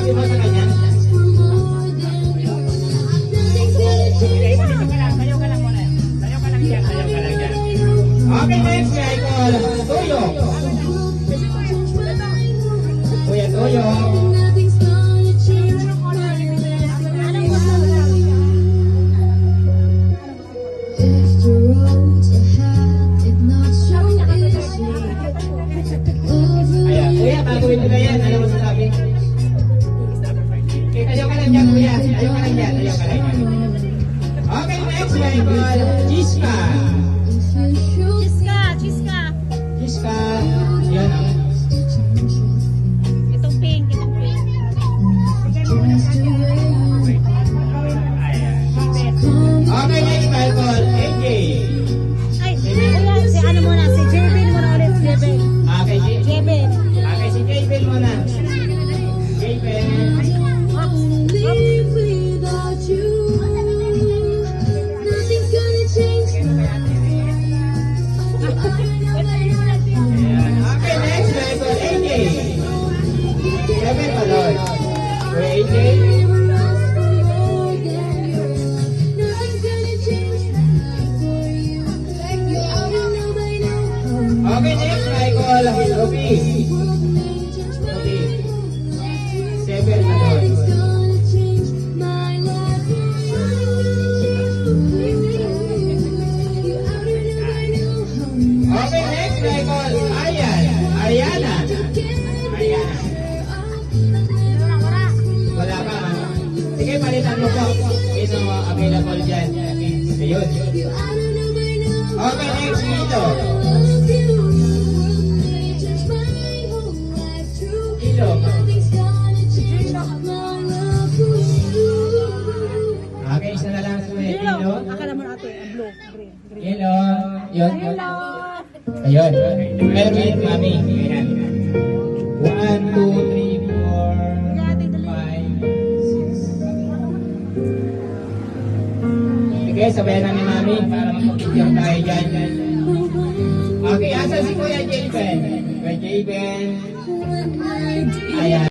sabi mo sa kanya? Tayo ka lang muna. Tayo ka lang dyan. Okay, next guy call. Toyo. Kuya Toyo. Ayan, kuya, baguhin mo na yan. Ano mo sasabi? Okay, tayo ka lang dyan, kuya. Tayo ka lang dyan. Okay, next guy call. Chiska. Chiska. Yan. Itong pink. Okay, next guy call. AJ. Ay, kuya, si ano muna, si Jebel muna ulit, Jebel. Okay, Jebel. okay, si Jabel muna. Jabel. Ayan. Okay, next guy call. AJ. Seven pa doon. Kuya AJ. Okay, next guy call. Ruby. Seven pa doon. Okay, next guy call. Ariana. Wala pa. Sige, palitan mo po. Ito available dyan. Ayun. Okay, next Milo. Milo. Okay, isa na lang sa Milo. Akala mo natin, blue, green. Milo. Yun. Ayun. Erwin, mami. Ayan. 1, 2, 3, 4, 5, 6. Sige, sabayan na ni mami para magpapicture tayo dyan. Okay, asa si Kuya Javen? Kuya Javen. Ayan.